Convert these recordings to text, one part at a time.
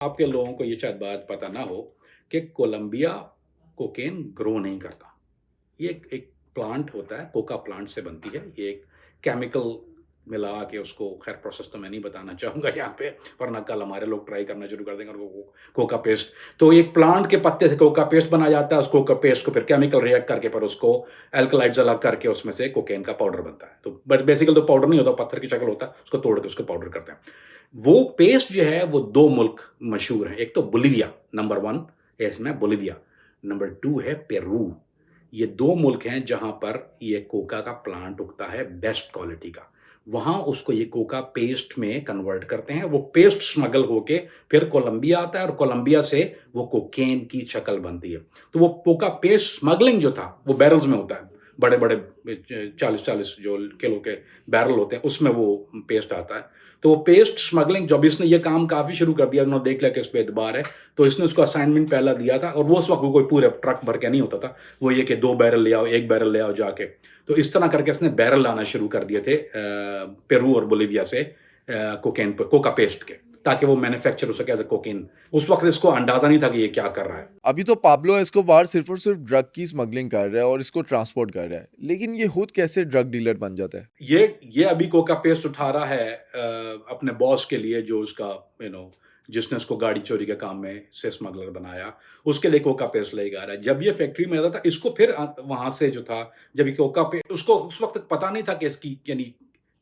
आपके लोगों को ये शायद बात पता ना हो कि कोलंबिया कोकेन ग्रो नहीं करता। ये एक प्लांट होता है, कोका प्लांट से बनती है। ये एक केमिकल मिला के उसको, खैर प्रोसेस तो मैं नहीं बताना चाहूँगा यहाँ पे, वरना कल हमारे लोग ट्राई करना शुरू कर देंगे और वो कोका पेस्ट। तो एक प्लांट के पत्ते से कोका पेस्ट बनाया जाता है, उस कोका पेस्ट को फिर केमिकल रिएक्ट करके फिर उसको अल्कलाइड्स अलग करके उसमें से कोकेन का पाउडर बनता है। तो बट बेसिकली तो पाउडर नहीं होता, पत्थर की शक्ल होता है, उसको तोड़ के उसको पाउडर करते हैं। वो पेस्ट जो है वो 2 मुल्क मशहूर हैं, एक तो बोलिविया नंबर 1 है इसमें बोलिविया, नंबर 2 है पेरू। ये 2 मुल्क हैं जहाँ पर ये कोका का प्लांट उगता है बेस्ट क्वालिटी का। वहाँ उसको ये कोका पेस्ट में कन्वर्ट करते हैं, वो पेस्ट स्मगल होके फिर कोलंबिया आता है और कोलंबिया से वो कोकेन की शक्ल बनती है। तो वो कोका पेस्ट स्मगलिंग जो था वो बैरल्स में होता है, बड़े-बड़े 40-40 जो किलो के बैरल होते हैं उसमें वो पेस्ट आता है। तो वो पेस्ट स्मगलिंग जब इसने ये काम काफ़ी शुरू कर दिया, उन्होंने देख लिया कि इस पे एतबार है, तो इसने उसको असाइनमेंट पहला दिया था और वो उस वक़्त कोई पूरे ट्रक भर के नहीं होता था। वो ये कि 2 बैरल ले आओ, 1 बैरल ले आओ जाके। तो इस तरह करके इसने बैरल लाना शुरू कर दिए थे पेरू और बोलिविया से कोकेन कोका पेस्ट के, ताकि वो मैन्युफैक्चर हो सके एज़ अ कोकेन। उस वक़्त इसको अंदाज़ा नहीं था कि ये क्या कर रहा है। अभी तो पाब्लो एस्कोबार सिर्फ और सिर्फ ड्रग की स्मगलिंग कर रहा है और इसको ट्रांसपोर्ट कर रहा है, लेकिन ये खुद कैसे ड्रग डीलर बन जाता है? ये अभी कोका पेस्ट उठा रहा है अपने बॉस के लिए, जो उसका जिसने उसको गाड़ी चोरी के काम में से स्मगलर बनाया, उसके लिए कोका पेस्ट लेके आ रहा है। जब ये फैक्ट्री में आता था, इसको फिर वहाँ से जो था, जब ये कोका पे उसको उस वक़्त तक पता नहीं था कि इसकी यानी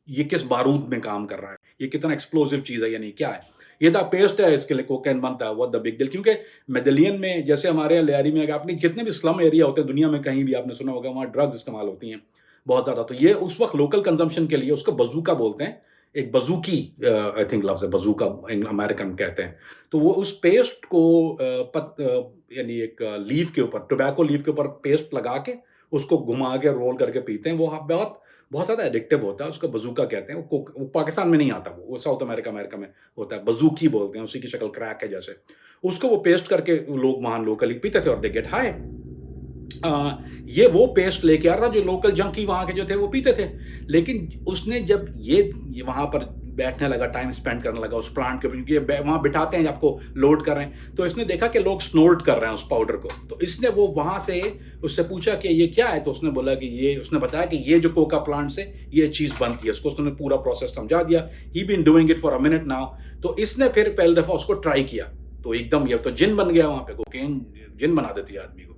ये किस बारूद में काम कर रहा है, ये कितना एक्सप्लोसिव चीज़ है यानी क्या है। ये था पेस्ट है, इसके लिए कोकेन बनता है, व्हाट द बिग डील। क्योंकि मेडेलियन में, जैसे हमारे यहाँ लियारी में, आपने जितने भी स्लम एरिया होते हैं दुनिया में कहीं भी आपने सुना होगा, वहाँ ड्रग्स इस्तेमाल होती हैं बहुत ज़्यादा। तो ये उस वक़्त लोकल कंज़म्पशन के लिए उसको बज़ूका बोलते हैं। एक बज़ूकी आई थिंक लफ्ज़ है, बज़ूका अमेरिकन कहते हैं। तो वो उस पेस्ट को यानी एक लीफ के ऊपर, टोबैको लीफ के ऊपर पेस्ट लगा के उसको घुमा के रोल करके पीते हैं। वो बहुत बहुत ज़्यादा एडिक्टिव होता है, उसको बज़ूका कहते हैं। वो पाकिस्तान में नहीं आता, वो साउथ अमेरिका अमेरिका में होता है। बज़ूकी बोलते हैं, उसी की शक्ल क्रैक है जैसे। उसको वो पेस्ट करके लोग वहाँ लोकली पीते थे और दे गेट हाई। ये वो पेस्ट लेके आ रहा था जो लोकल जंकी वहाँ के जो थे वो पीते थे। लेकिन उसने जब ये वहाँ पर बैठने लगा, टाइम स्पेंड करने लगा उस प्लांट के ऊपर, क्योंकि ये वहाँ बिठाते हैं, आपको लोड कर रहे हैं, तो इसने देखा कि लोग स्नोर्ट कर रहे हैं उस पाउडर को। तो इसने वो वहाँ से उससे पूछा कि ये क्या है, तो उसने बोला कि ये, उसने बताया कि ये जो कोका प्लांट से ये चीज़ बनती है। उसको उसने पूरा प्रोसेस समझा दिया। He been doing it for a minute now. तो इसने फिर पहली दफ़ा उसको ट्राई किया, तो एकदम ये तो जिन बन गया वहाँ पे। कोकेन जिन बना देती है आदमी को।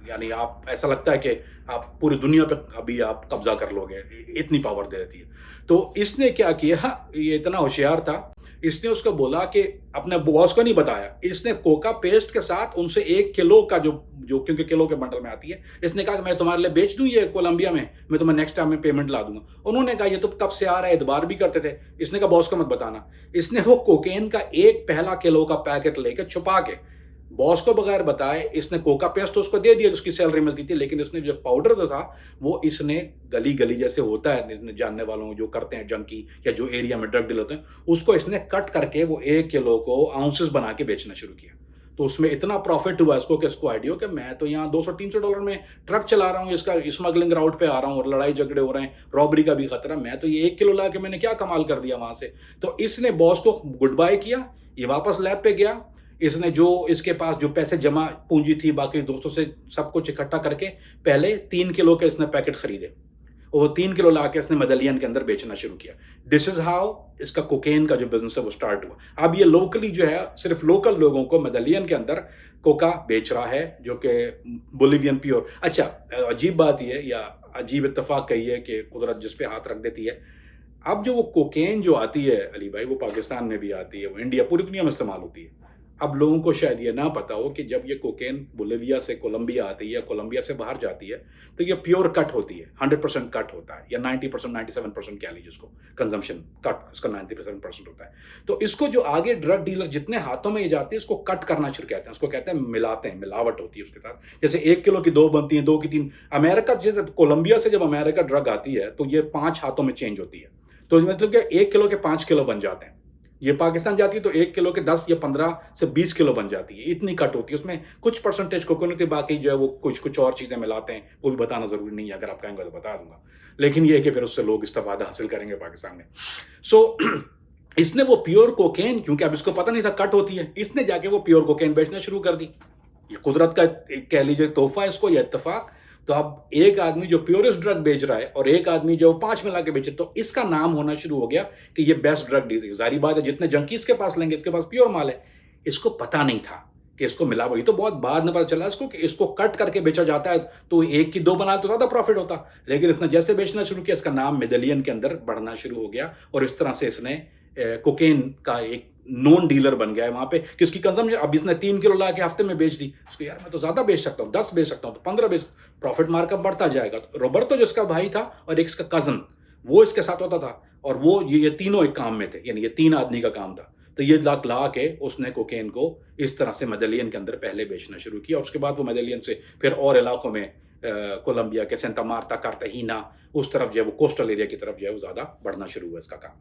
यानी आप, ऐसा लगता है कि आप पूरी दुनिया पे अभी आप कब्जा कर लोगे, इतनी पावर दे देती है। तो इसने क्या किया, ये इतना होशियार था, इसने उसको बोला कि अपने बॉस को नहीं बताया, इसने कोका पेस्ट के साथ उनसे 1 किलो का जो जो क्योंकि किलो के बंडल में आती है, इसने कहा कि मैं तुम्हारे लिए बेच दूं ये कोलंबिया में, मैं तुम्हें नेक्स्ट टाइम में पेमेंट ला दूंगा। उन्होंने कहा ये तो कब से आ रहा है, एतबार भी करते थे। इसने कहा बॉस को मत बताना। इसने वो कोकेन का एक पहला किलो का पैकेट लेकर छुपा के बॉस को बगैर बताए इसने कोका पेस्ट तो उसको दे दिया, जिसकी सैलरी मिलती थी। लेकिन इसने जो पाउडर जो था वो इसने गली गली जैसे होता है, इसने जानने वालों जो करते हैं जंकी या जो एरिया में ड्रग डील होते हैं, उसको इसने कट करके वो 1 किलो को आउंसेस बना के बेचना शुरू किया। तो उसमें इतना प्रॉफिट हुआ इसको कि इसको आइडिया कि मैं तो यहाँ $200-300 में ट्रक चला रहा हूँ, इसका स्मगलिंग राउट पे आ रहा हूँ और लड़ाई झगड़े हो रहे हैं, रॉबरी का भी खतरा, मैं तो ये 1 किलो ला के मैंने क्या कमाल कर दिया वहां से। तो इसने बॉस को गुड बाय किया, ये वापस लैब पे गया। इसने जो इसके पास जो पैसे जमा पूंजी थी बाकी दोस्तों से सब कुछ इकट्ठा करके पहले 3 किलो के इसने पैकेट खरीदे और 3 किलो ला के इसने मेडेलियन के अंदर बेचना शुरू किया। दिस इज हाउ इसका कोकेन का जो बिजनेस है वो स्टार्ट हुआ। अब ये लोकली जो है सिर्फ लोकल लोगों को मेडेलियन के अंदर कोका बेच रहा है, जो कि बोलिवियन प्योर। अच्छा, अजीब बात यह या अजीब इत्तेफाक कही है कि कुदरत जिस पे हाथ रख देती है। अब जो वो कोकेन जो आती है अली भाई, वो पाकिस्तान में भी आती है, वो इंडिया, पूरी दुनिया में इस्तेमाल होती है। अब लोगों को शायद ये ना पता हो कि जब ये कोकेन बोलिविया से कोलंबिया आती है या कोलंबिया से बाहर जाती है, तो ये प्योर कट होती है, 100% कट होता है, या 90%, 97% कह लीजिए उसको, कंजम्पशन कट इसका 97% होता है। तो इसको जो आगे ड्रग डीलर जितने हाथों में ये जाती है, इसको कट करना शुरू कहते हैं, उसको कहते हैं मिलाते हैं, मिलावट होती है उसके साथ। जैसे 1 किलो की 2 बनती हैं, 2 की 3। अमेरिका, जैसे कोलंबिया से जब अमेरिका ड्रग आती है तो ये 5 हाथों में चेंज होती है। तो मतलब कि 1 किलो के 5 किलो बन जाते हैं। ये पाकिस्तान जाती है तो 1 किलो के 10 या 15 से 20 किलो बन जाती है, इतनी कट होती है। उसमें कुछ परसेंटेज कोकोनट है, बाकी जो है वो कुछ और चीज़ें मिलाते हैं, वो भी बताना ज़रूरी नहीं है, अगर आप कहेंगे तो बता दूंगा। लेकिन ये है कि फिर उससे लोग इस्तेफादा हासिल करेंगे पाकिस्तान में। सो इसने वो प्योर कोकेन, क्योंकि अब इसको पता नहीं था कट होती है, इसने जाके वो प्योर कोकेन बेचना शुरू कर दी। ये कुदरत का एक कह लीजिए तोहफा इसको, ये इत्तेफाक। तो अब एक आदमी जो प्योरेस्ट ड्रग बेच रहा है और एक आदमी जो 5 मिला के बेचे, तो इसका नाम होना शुरू हो गया कि ये बेस्ट ड्रग डीलर। जाहिर बात है, जितने जंकीज के पास लेंगे, इसके पास प्योर माल है। इसको पता नहीं था कि इसको मिला वही, तो बहुत बाद में पता चला इसको कि इसको कट करके बेचा जाता है, तो एक की 2 बना तो ज़्यादा प्रॉफिट होता। लेकिन इसने जैसे बेचना शुरू किया, इसका नाम मेडेलियन के अंदर बढ़ना शुरू हो गया और इस तरह से इसने कोकेन का एक नॉन डीलर बन गया है वहाँ पे कि उसकी कंजम्पशन, अब इसने 3 किलो ला के हफ्ते में बेच दी, उसको यार मैं तो ज़्यादा बेच सकता हूँ, 10 बेच सकता हूँ, तो 15 बेच, प्रॉफिट मार्कअप बढ़ता जाएगा। तो रोबर्टो जो इसका भाई था और एक इसका कज़न, वो इसके साथ होता था और वो ये तीनों एक काम में थे, यानी ये 3 आदमी का काम था। तो ये ला के उसने कोकेन को इस तरह से मेडेलियन के अंदर पहले बेचना शुरू किया और उसके बाद वो मेडेलियन से फिर और इलाकों में कोलंबिया के सेंटा मार्ता, कार्टाहीना, उस तरफ जो है वो कोस्टल एरिया की तरफ जो है वो ज़्यादा बढ़ना शुरू हुआ इसका काम।